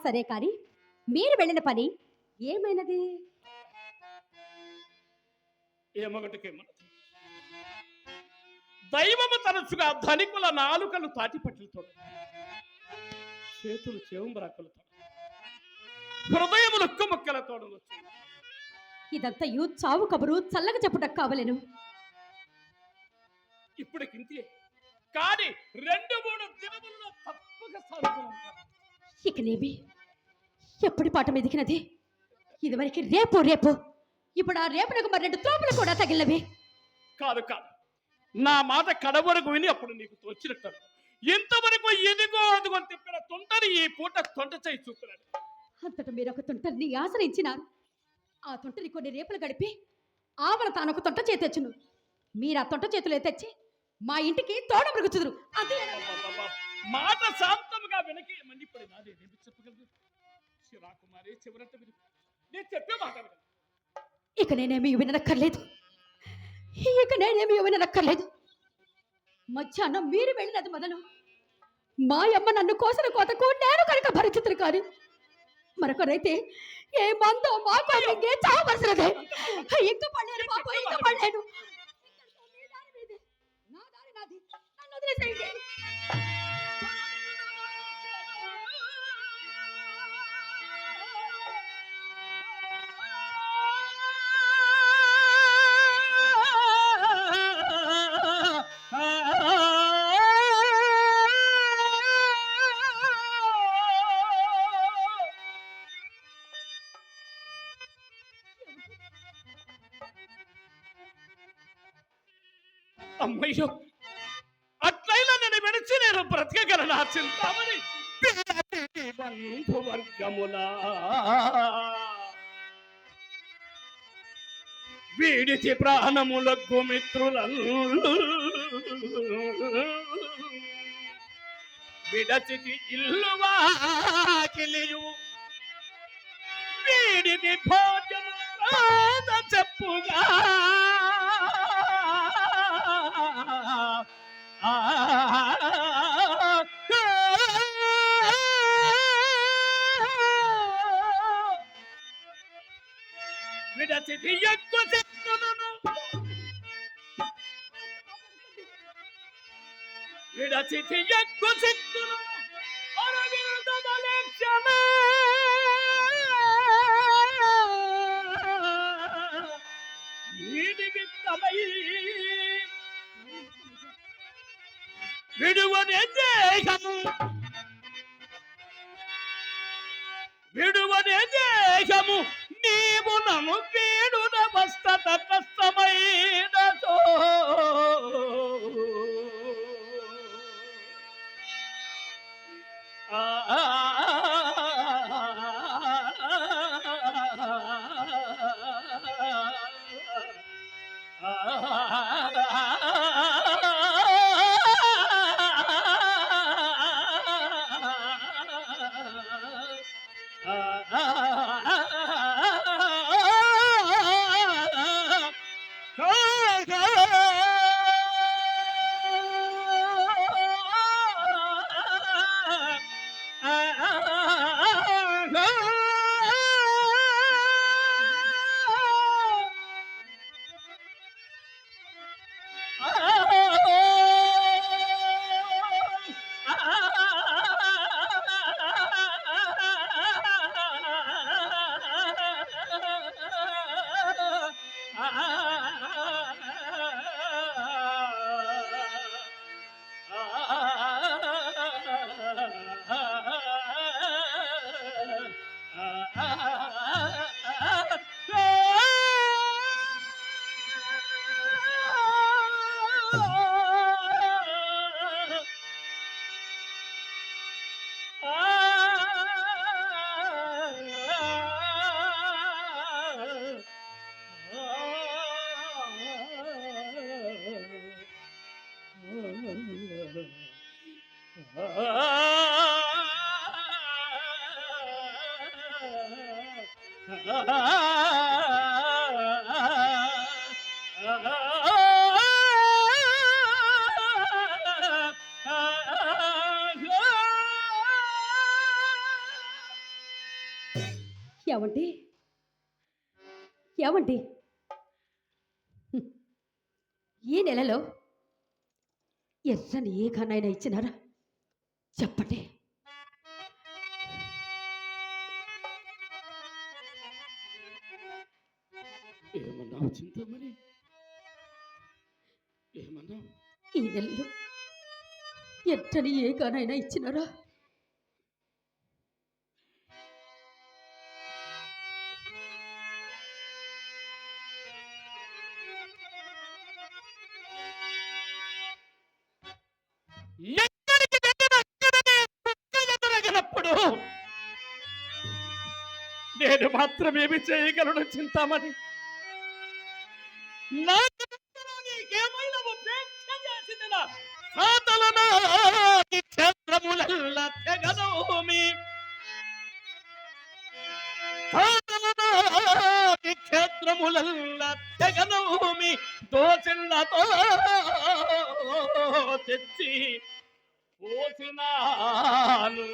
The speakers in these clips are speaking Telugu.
సరే కానీ మీరు వెళ్ళిన పని ఏమైనది? ఏమొకటికేమన్నది దైవము తరచుగా ధనికుల నాలుకలు తాటిపట్లతో, చేతులు చేవుంబరాకులతో, హృదయములు ఉక్కుముక్కలతో ఇదంతా చావు కబురు చల్లగా చెప్పుట కావలేను. ఇప్పుడు కింతి కానీ 2-3 దినములలో తప్పక సాగుతాను. ఇకనేమి ఎప్పుడు పాట మెదికినది? ఇదివరకు రేపు రేపు, ఇప్పుడు ఆ రేపునకు మరి 2 తోపులు కూడా తగిలినవి. కాదు కాదు, నా మాట కడవరకు విని అప్పుడు నీకు తోచినట్టు. ఇంతవరకు ఎదిగో అదిగో తిప్పిన తొంటని ఈ పూట తొంట చేయి చూపుతున్నాడు. అంతట మీరు ఒక తొంటని ఆశ్రయించినారు. ఆ తొంటని కొన్ని రేపులు గడిపి ఆవల తానొక తొంట చేతెచ్చును. మీరు ఆ తొంట చేతులు తెచ్చి మా ఇంటికి తోడ మరుగుచుదురు. అదే మాట శాంతముగా వెనక్కి మండిపడి నాదే చెప్పగలదు. శిరాకుమారి చివరంట నేను చెప్పే మాట ఇక నేనేమి వినక్కర్లేదు. ఇక నేనేమి వినక్కర్లేదు. మధ్యాహ్నం మీరు వెళ్ళినది మొదలు మా అమ్మ నన్ను కోసిన కోతకు నేను కనుక భరించుతురు కానీ మరొకరైతే ఏ మందో మాకు ఇంకే చావలసినదే. ఇంక పడలేను బాబు, ఇంక పడలేను. నా దారి నాది, నన్ను వదిలేసేయండి. అమ్మయ్యో, అట్లయినా నేను విడిచి నేను బ్రతకగలను. ఆ చింతామణి బంధువర్గములా వీడిచి ప్రాణములకు మిత్రులను విడచితి ఇల్లు వాకిలియు వీడిని భోజన చెప్పుగా విడచితి ఎక్కువ శక్తులను విడచితి ఎక్కువ శక్తులను అరవిందలక్షణ నిమిత్తమై విడువనే దేహము విడువనే దేహము నీవు నన్ను వీడున వస్తత కష్టమైన ఏమండి ఏమండి హ్మ్. ఈ నెలలో ఎర్రని ఏ కనైనా ఇచ్చినారా చెప్పండి. ఏమన్నావు చింతమని? ఏమన్నావు? ఈ నెలలో ఎర్రని ఏ కనైనా ఇచ్చినారా? ఎక్కడికి వెళ్ళిన అక్కడనే కుక్క ఎదురగినప్పుడు నేను మాత్రమేమి చేయగలను చింతామణి? నాకు మాత్రం నీకేమైనా ఉపేక్ష చేసిన సాతలనా క్షేత్రములల్ల తెగదోమి సాతలనా క్షేత్రములల్ల తెగదోమి దోసిళ్ళతో తెచ్చి పోసినాను.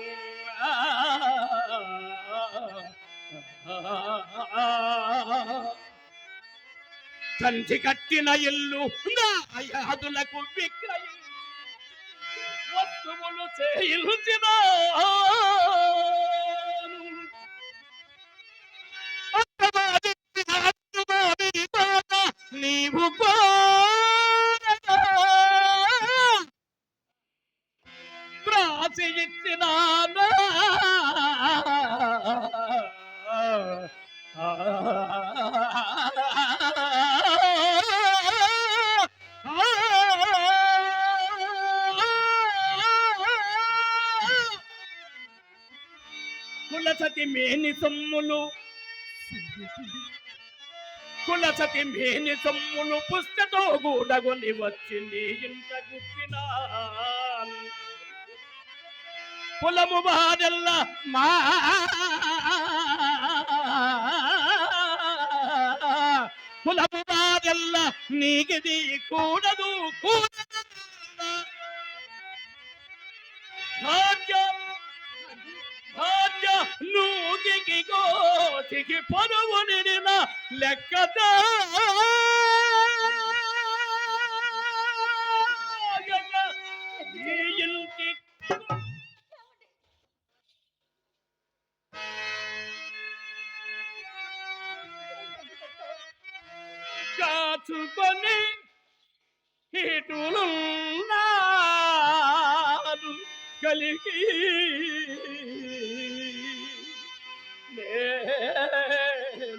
తండ్రి కట్టిన ఇల్లు నా యాదులకు విక్రయించి వస్తువులు చేయించినాను. నీవు రాసి ఇచ్చినాను. కులసతి మేని సొమ్ములు కులసతి మేని సొమ్ములు పుస్తతో గూడగొని వచ్చి నీ ఇంట గుప్పినాను. కులము బాదెల్ల మా కులము బాదెల్ల నీకిది కూడదు కూడదు భాగ్య భాగ్య నూతికి గోతికి పరువు నిడిన లెక్కదా ఈ ఇంటి కాచుకొని ఇటులున్నాడు కలిగి నేను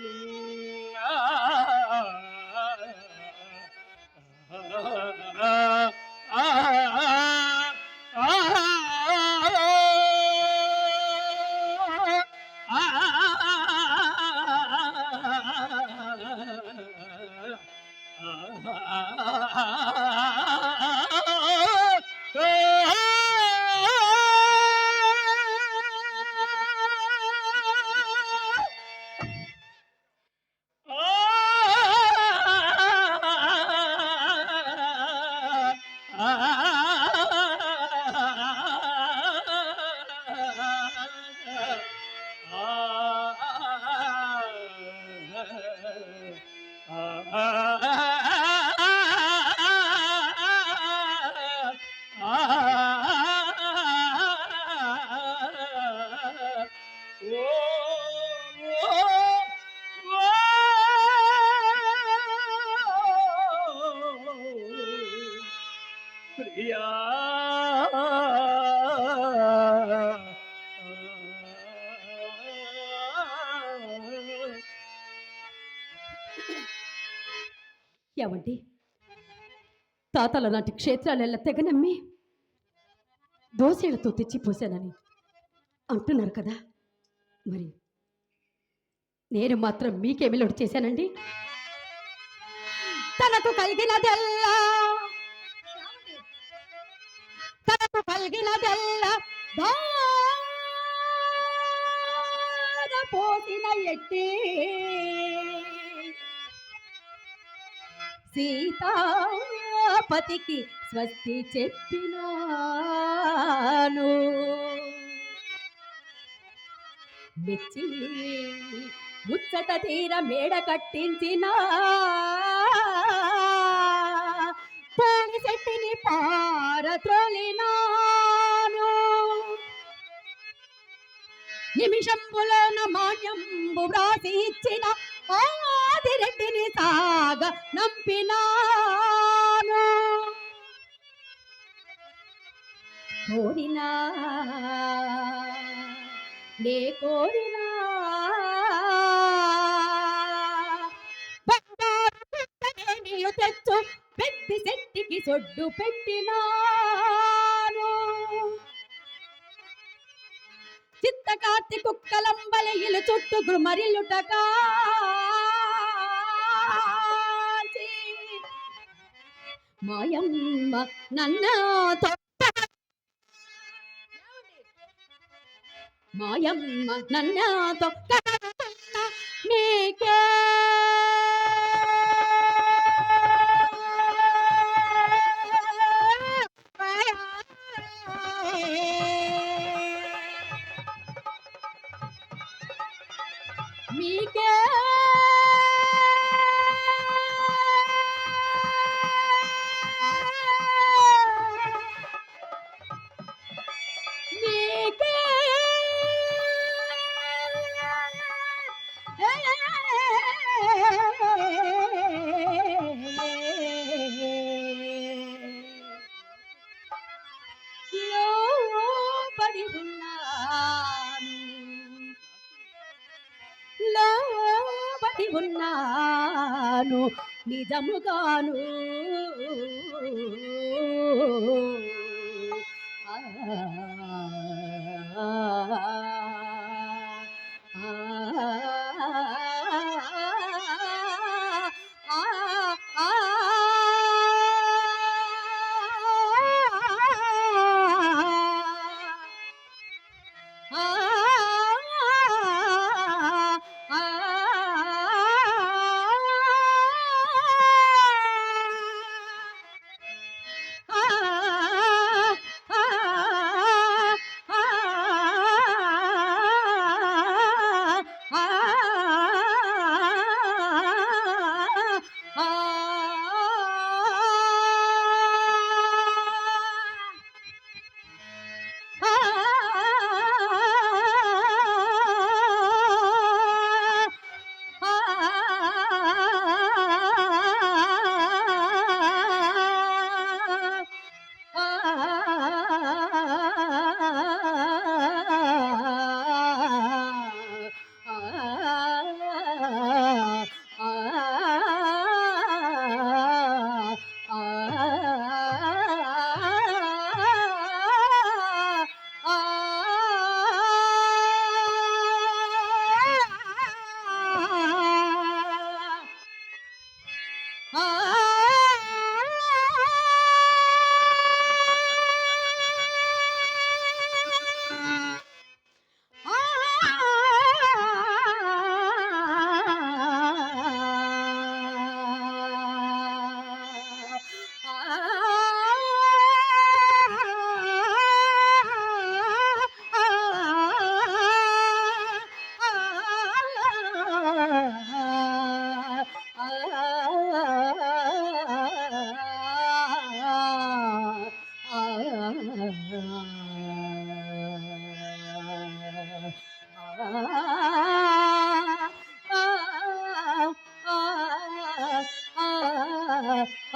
ప్రియా ఏమండి తాతల లాంటి క్షేత్రాలెల్ల తెగనమ్మి దోసేళ్లతో తెచ్చిపోసానని అంటున్నారు కదా, మరి నేను మాత్రం మీకేమిలోడు చేశానండి? తనకు కలిగినదెల్లా తనకు కలిగినదెల్లా దాన పోసిన ఎట్టి సీతాపతికి స్వస్తి చెప్పినాను. మెచ్చి ముచ్చట తీర మేడ కట్టించిన పోని శెట్టిని పారత్రోలినాను నిమిషంబులోన మాన్యంబు వ్రాసి ఇచ్చిన ఆదిరెడ్డిని సాగ నంపినాను కోరినా నే కోరినా బంగారు పుట్టనేమియు తెచ్చు పెద్ది శెట్టికి సొడ్డు పెట్టినాను చిత్తకార్తి కుక్కలంబలయిలు చుట్టూ గృమరిల్లుటకా మాయమ్మ నన్నతో మాయమ్మ నన్నతో కడుతున్న నీకే మీకే మీకే లోబడి ఉన్నాను లోబడి ఉన్నాను నిజముగాను ఆ,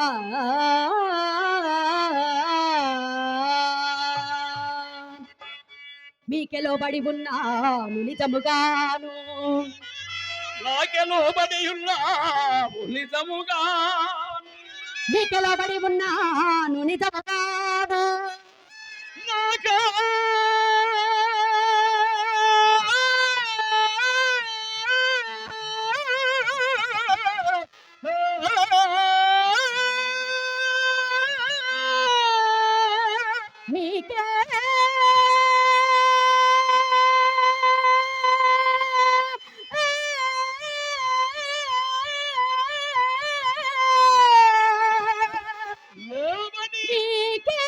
ఆ, మీకే లోబడి ఉన్నాను నిజముగాను నాకే లోబడి ఉన్నావు నిజముగా మీకే లోబడి ఉన్నాను నిజముగాను నాకా మీకే లోబడి మీకే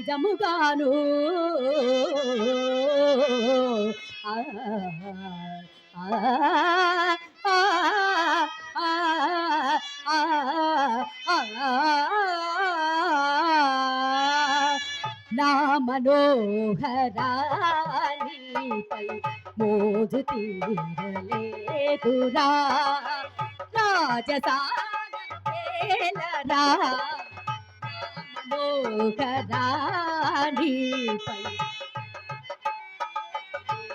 నిజముగాను ఆ, ఆ, ఆ, ఆ, ఆ, నా మనోహరానిపై మోజు తీరలేదురా రాజసానేలరా మనోహరానిపై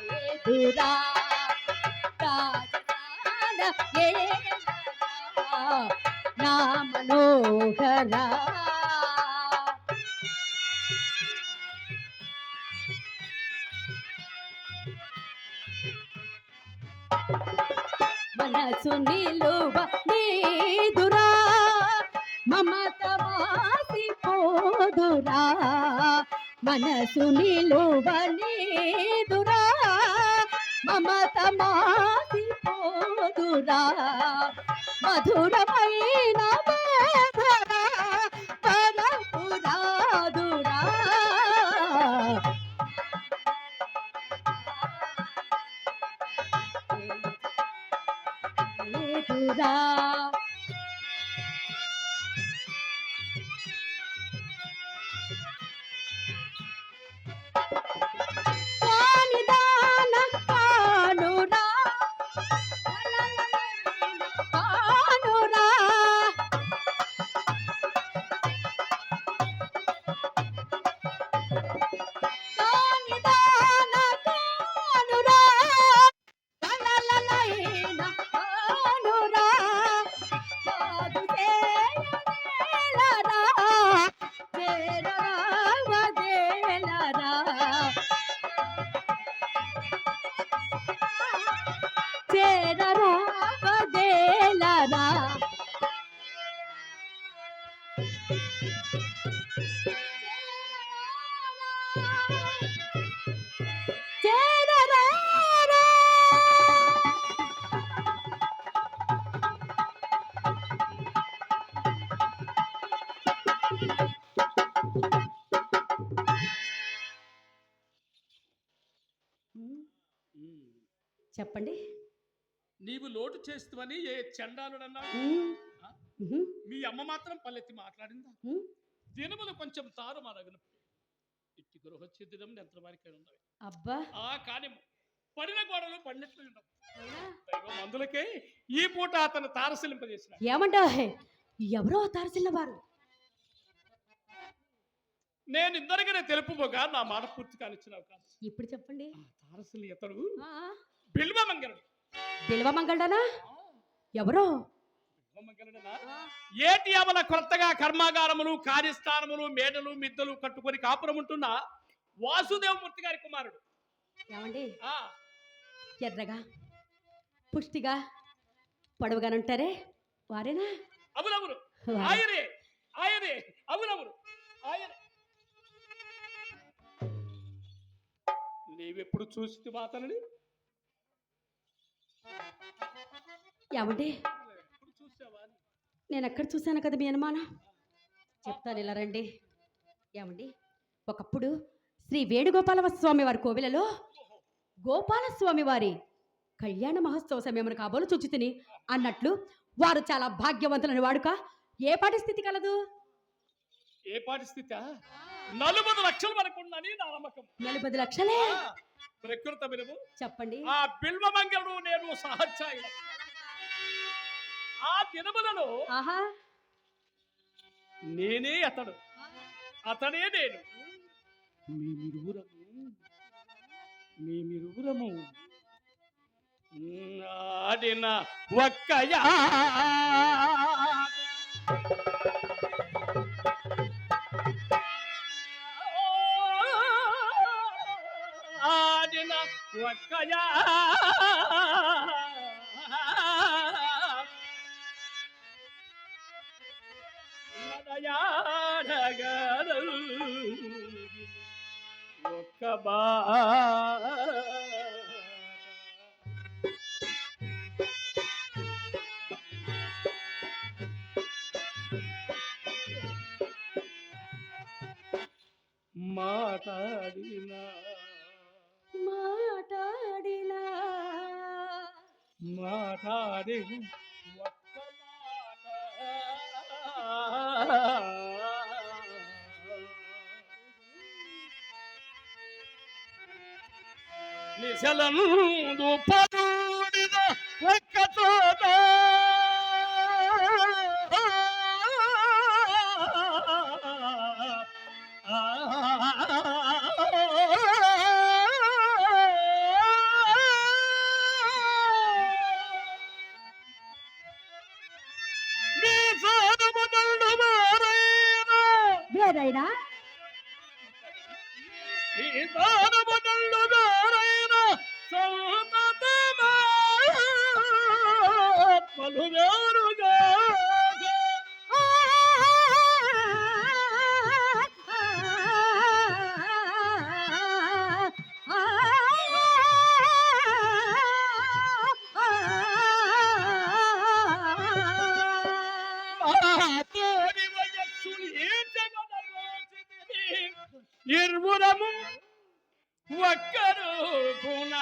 లేదురా రాజసానేలరా నా మనోహరా మనసు నిలువ నీదురా మమత వాసిపోదురా మనసు నిలువ నీదురా మమత మాసిపోదురా మధురమైన వేదన పరపురాదురా లేదురా కానిదాన కానురా కానురా కానిదాన కానురా కలలలైన కానురా కాదు చేయలేలరా చేరవదేలరా చేరవదేలరా చేరరారా చెప్పండి నీవు లోటు చేస్తువని ఏ చండాలుడన్నావు ఆ? మీ అమ్మ మాత్రం పల్లెత్తి మాట్లాడిందా దినములు కొంచెం తారుమారగను ఇట్టి గృహచ్ఛేదినం ఎంత వారికి ఉన్నవి అబ్బా ఆ కానీ పడిన గోడలు పడినట్లు ఉండవు దైవం అందులకే ఈ పూట అతను తారసిలింపజేసిన ఏమంటా ఎవరో తారసిల్ల వారు నేను ఇందరికనే తెలుపుగా నా మాట పూర్తి కానిచ్చినావు కాదు ఇప్పుడు చెప్పండి ఆ తారసిల్లి ఇతడు ఆ, బిల్వమంగళుడు బిల్వమంగళుడనా ఎవరో బిల్వమంగళుడనా ఏటి అవల కొత్తగా కర్మాగారములు కార్యస్థానములు మేడలు మిద్దలు కట్టుకొని కాపురం ఉంటున్న వాసుదేవమూర్తి గారి కుమారుడు ఏమండి ఆ ఎర్రగా పుష్టిగా పొడవుగానుంటారే వారేనా అవునవును వారే. ఆయనే ఆయనే అవునవును ఆయనే నీవెప్పుడు చూసి మాతనని ఏమండి ఎప్పుడు చూసావా నేను ఎక్కడ చూశాను కదా మీ అనుమానం చెప్తాను ఇలా రండి ఏమండి ఒకప్పుడు శ్రీ వేణుగోపాల స్వామి వారి కోవిలలో గోపాలస్వామి వారి కళ్యాణ మహోత్సవ సమయమును కాబోలు చుచ్చుతిని అన్నట్లు వారు చాలా భాగ్యవంతులని వాడుక ఏ పాటి స్థితి కలదు ఏ పాటి స్థితి 40 లక్షలు వరకు ఉందని నా నమ్మకం 40 లక్షలే ఆ, ప్రకృత విలువ చెప్పండి ఆ బిల్వమంగళుడు నేను సహచాయి ఆ దినములలో ఆహా నేనే అతడు అతడే నేను మేమిరువురము ఆడిన ఒక్కయా ఆడిన ఒక్కయా నడయాడగలరు ఒక్క బా మాట్లాడినా మాట్లాడినా మాట్లాడి ఒక్క నిశలందు పరుడిన ఒక్క చోట వేరైనా ఇరువురము ఒక్కరు గుణ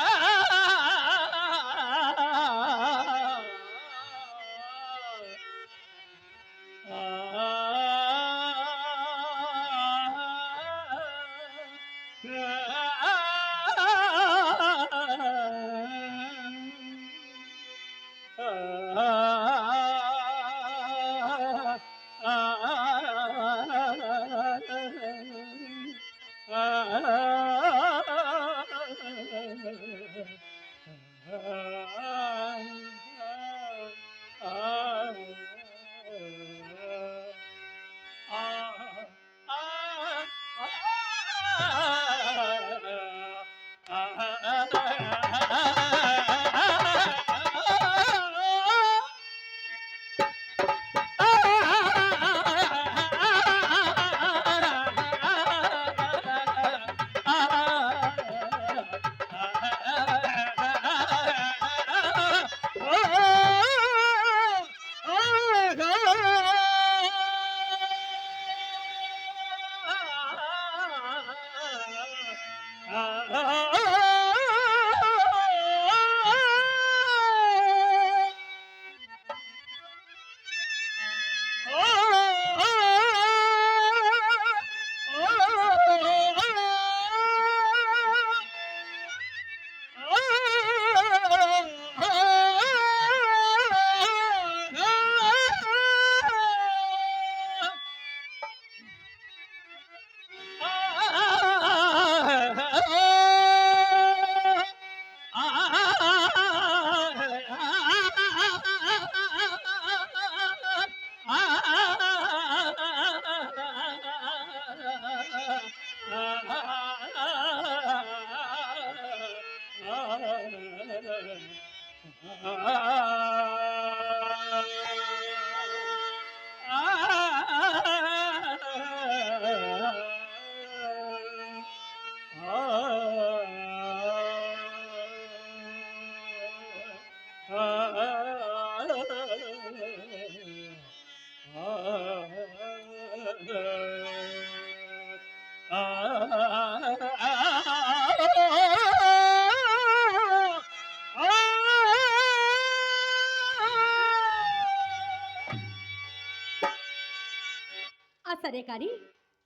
సరే కాని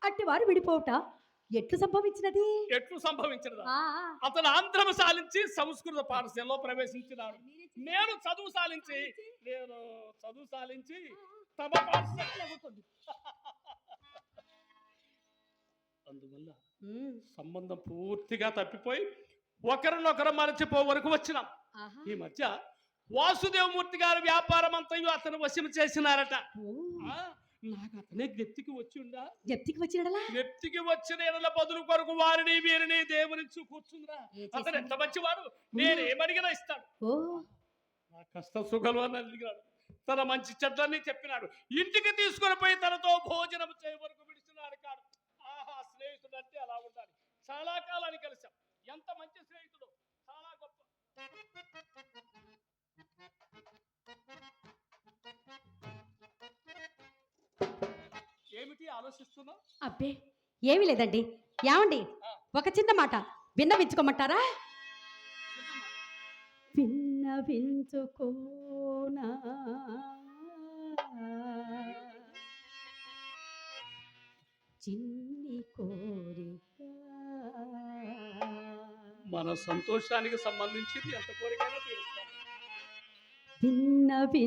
అట్టివారు విడిపోవుట ఎట్లు సంభవించినది? ఎట్లు సంభవించినదా? ఆ అతను ఆంధ్రము సాలించి సంస్కృత పాఠశాలలో ప్రవేశించినాడు. నేను చదువు సాలించి తమ పాఠశాల అందువల్ల సంబంధం పూర్తిగా తప్పిపోయి ఒకరినొకరు మరచిపో వరకు వచ్చినాం. ఈ మధ్య వాసుదేవమూర్తి గారి వ్యాపారం అంతయు అతను వశం చేసినారట. నాకు అతనే జ్ఞప్తికి వచ్చి ఉందా? జ్ఞప్తికి వచ్చినడలా? జ్ఞప్తికి వచ్చిన ఎడల బదులు కొరకు వారిని వీరిని దేవునిచ్చు కూర్చుందిరా. అతను ఎంత మంచివాడు, నేనేమడిగినా ఇస్తాడు. నా కష్ట సుఖలు అని అడిగినాడు. తన మంచి చెడ్డని చెప్పినాడు. ఇంటికి తీసుకొని పోయి తనతో భోజనం చేయ వరకు విడిచినాడు కాడు. ఆహా, స్నేహితుడు అంటే అలా ఉండాలి. చాలా కాలాన్ని కలిసాం. ఎంత మంచి స్నేహితుడు, చాలా గొప్ప. ఏమిటి ఆలోచిస్తున్నావు? అబ్బే ఏమీ లేదండి, ఏమండి ఆ. ఒక చిన్న మాట విన్నవించుకోమంటారా? చిన్నమ్మ. విన్నవించుకోనా చిన్ని కోరిక మన సంతోషానికి సంబంధించింది ఎంత కోరికైనా తీరుస్తాను. విన్నవించుకోనా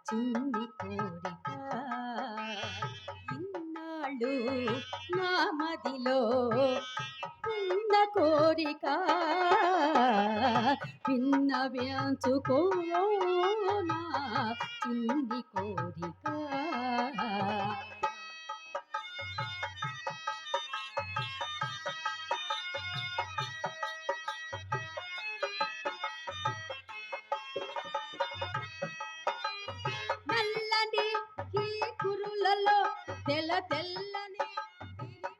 చిన్ని కోరిక ఇన్నాళ్ళు నా మదిలో ఉన్న కోరిక విన్నవించుకోనా చిన్ని కోరిక. నల్లని ఈ కురులలో తెల్ల తెల్లని సిరిమల్లెలు.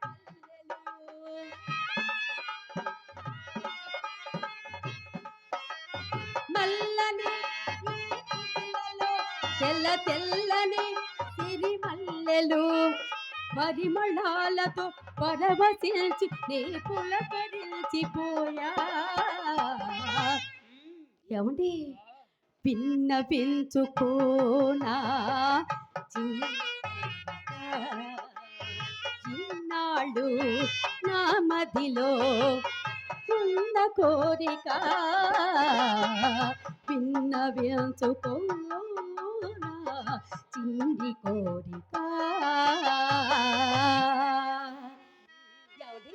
నల్లని ఈ కురులలో తెల్ల తెల్లని సిరిమల్లెలు పరిమళాలతో పరవశించి నీ పులకరించిపోయా. ఏమండి విన్నవించుకోనా చిన్నాళ్ళు నా మదిలో ఉన్న కోరిక విన్నవించుకోనా చిన్ని కోరిక. ఏమండి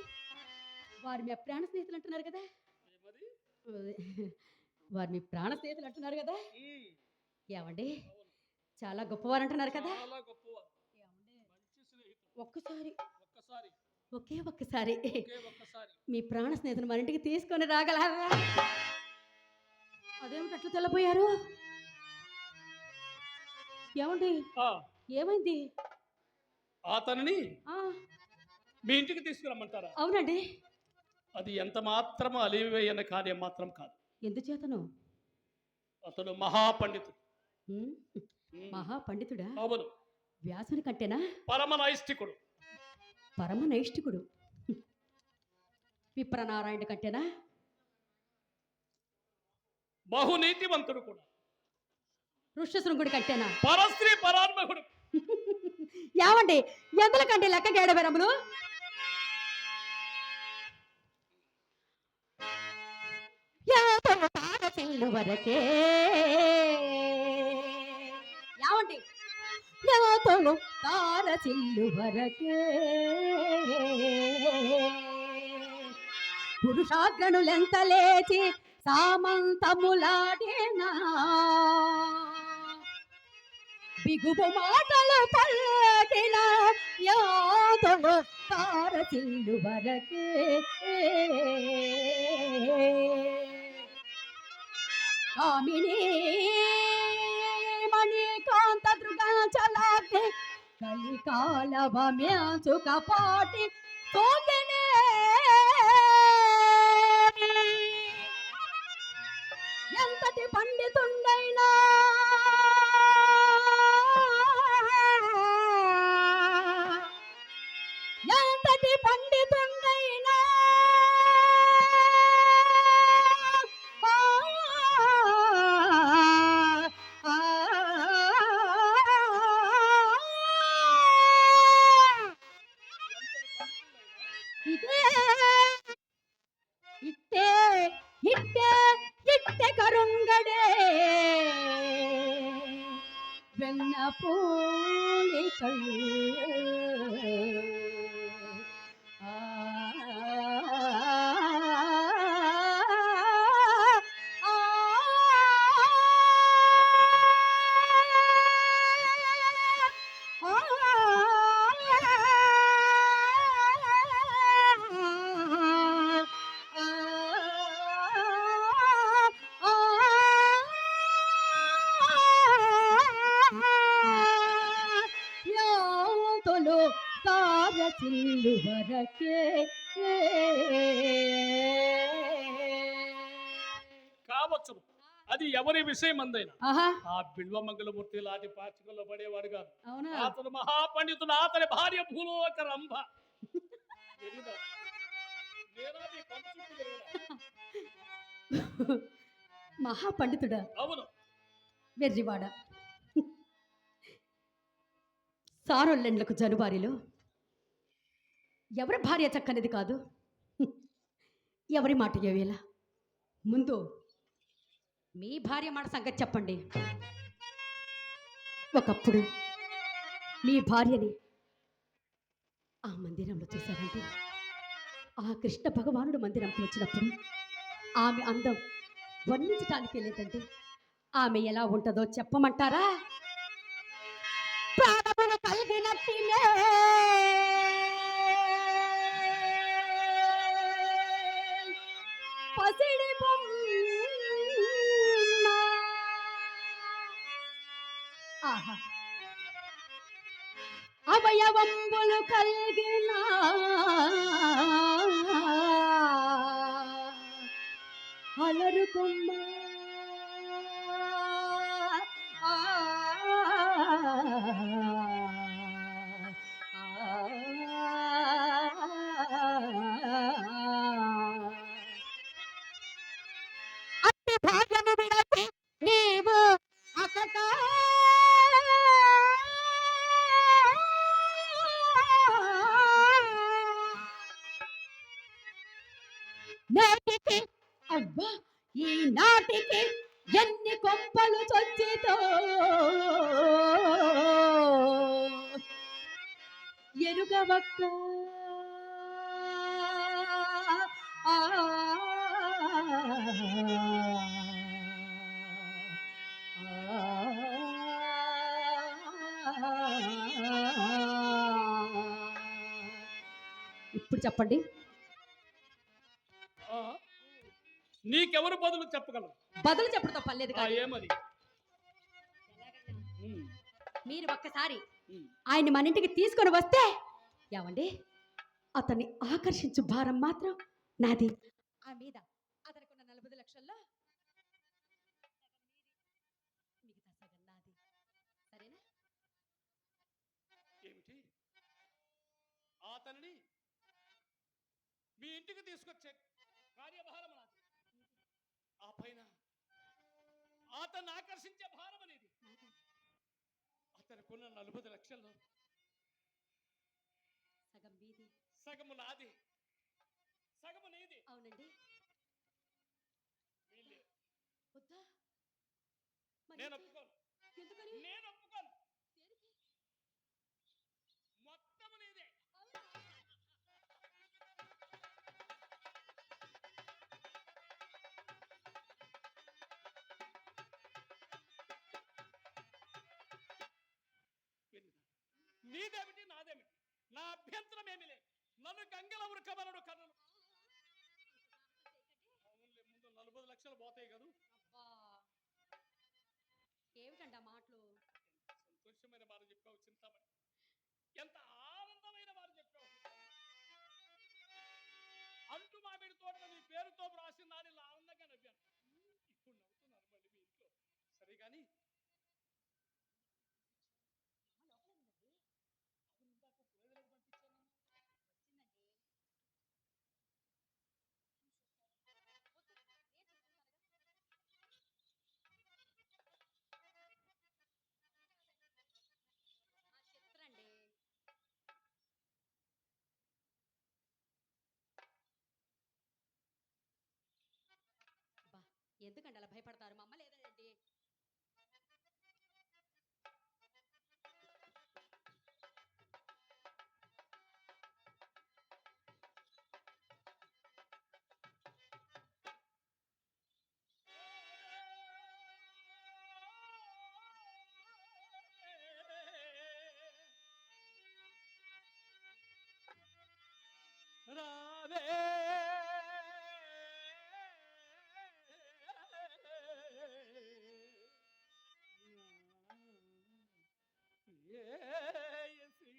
వారు మీ ప్రాణ స్నేహితులు అంటున్నారు కదా, ఏమది? వారు మీ ప్రాణ స్నేహితులు అంటున్నారు కదా, ఉమ్. ఏమండి చాలా గొప్పవారు అంటున్నారు కదా. చాలా గొప్పవారు. ఏమండి మంచి స్నేహితుడు. ఒక్కసారి ఒక్కసారి ఒక్కసారి ఒకే ఒక్కసారి మీ ప్రాణ స్నేహితులు మన ఇంటికి తీసుకొని రాగలరా? అదేమిటి అట్లా తెల్లపోయారు? ఏమండి ఆ, ఏమైంది? అతనిని ఆ, మీ ఇంటికి తీసుకురమ్మంటారా? అవునండి. అది ఎంత మాత్రము అలివేయన కార్యం మాత్రం కాదు. ఎందుచేతను? అతడు మహాపండితుడు. ఉమ్, మహా పండితుడా? అవును, వ్యాసుని కంటేనా? పరమ నైష్ఠికుడు. పరమ నైష్ఠికుడు. విప్రనారాయణ కంటేనా? బహునీతివంతుడు కూడా. ఋష్యశృంగుడి కంటేనా? పరస్త్రీ పరాత్మకుడు. ఏమండి ఎందులకండి లెక్క గేడబెరములు? వరకే ఏమండి యాతలు తారసిల్లు వరకే పురుషాగ్రణులెంత లేచి సామంతములాడేనా బిగుబు మాటలు పలికిన యాతలు తారసిల్లు వరకే కామిని మణికాంత దృగాచలాగ్ని కలికాలవమ్యాంచుక పాటి సోకినే ఎంతటి పండితుండైనా ఎంతటి పండితుండైనా ఇదే ఇట్టే ఇట్టే ఇట్టె కరుంగడే వెన్న పూలికల్ యాతలు తారసిల్లు వరకే కావచ్చు. అది ఎవరి విషయం అందైనా ఆహా ఆ బిల్వమంగళమూర్తి లాంటి పాచికల్లో పడేవాడు కాదు. అవునా అతను మహాపండితుడు, అతని భార్య భూలోక రంభ. తెలీదా? నేనా నీ కొంప చుట్టూ తిరగడా? మహాపండితుడా అవును. వెర్రివాడ సారొల్లెండ్లకు జనుబారిలో ఎవరి భార్య చక్కనిది కాదు ఎవరి మాట ఏవేలా ముందు మీ భార్య మాట సంగతి చెప్పండి. ఒకప్పుడు మీ భార్యని ఆ మందిరంలో చూశారంటే ఆ కృష్ణ భగవానుడు మందిరంకి వచ్చినప్పుడు ఆమె అందం వర్ణించడానికి లేదంటే ఆమె ఎలా ఉంటుందో చెప్పమంటారా? ప్రాణములు కలిగినట్టిలే పసిడి బొమ్మ. ఆహా అవయవంబులు కలిగిన అలరు కొమ్మ. అట్టి భాగ్యము విడచి నీవు అకట నేటికి అబ్బా ఈనాటికి ఎన్ని కొంపలు చొచ్చితో ఎరుగవక్క. ఆ ఇప్పుడు చెప్పండి. ఆ, నీకెవరు బదులు చెప్పగలరు? బదులు చెప్పడంతో పర్లేదు ఆ, కానీ ఏమది? ఉమ్, మీరు ఒక్కసారి ఉమ్. ఆయన్ని మన ఇంటికి తీసుకొని వస్తే ఏమండి అతన్ని ఆకర్షించు భారం మాత్రం నాది. ఆ మీద అతనికి ఉన్న 40 లక్షల్లో మిగతా సగం నాది. సరేనా? ఏమిటి? అతనిని మీ ఇంటికి తీసుకొచ్చే కార్యభారం నాది. ఆ పైన అతన్ని ఆకర్షించే భారం అనేది అతనికున్న 40 లక్షల్లో సగం మీది. సగము నాది, సగము నీది. అవునండి. వీళ్ళే. వద్దా? మరి నేను ఏంటి? ఒప్పుకోను. ఎందుకని? నేను ఒప్పుకోను. దేనికి? మొత్తము నీదే. అవునా? నీదేమిటి నాదేమిటి? నా అభ్యంతరం ఏమి లేదు. నన్ను గంగల ఉరకమనడు కన్నులు. అవునులే, ముందు 40 లక్షలు పోతాయి కదా. అబ్బా ఏమిటండి ఆ మాటలు? సంతోషమైన మాట చెప్పావు చింతామణి. ఎంత ఆనందమైన మాట చెప్పావు. అంటు మామిడి తోటలో నీ పేరుతో రాసిన నాని ఆనందంగా నవ్వాను. ఇప్పుడు నవ్వుతున్నారు మళ్ళీ మీ ఇంట్లో. సరే కానీ ఇందాక పురోగతికి పంపించాను. వచ్చిందండి. చెప్తారండి. బా ఎందుకండి అలా భయపడతారు? మా అమ్మ లేదండి. రావే ఏయసి.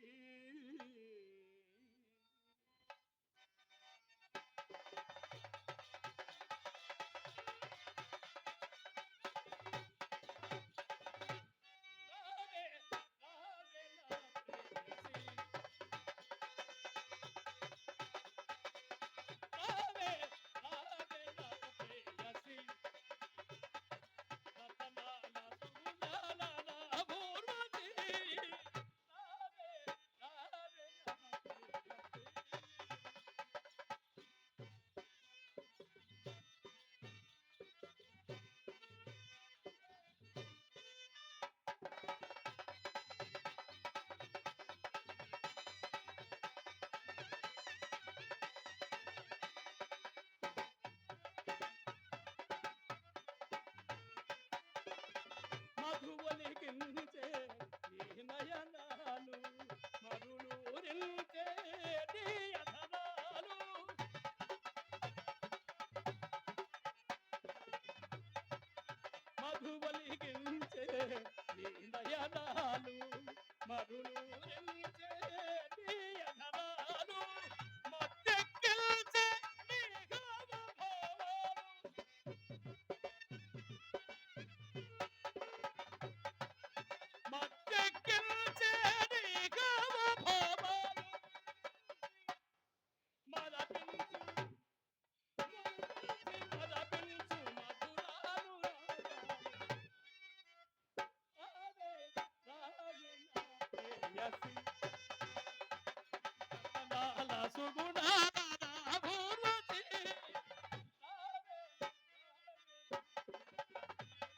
బాధులు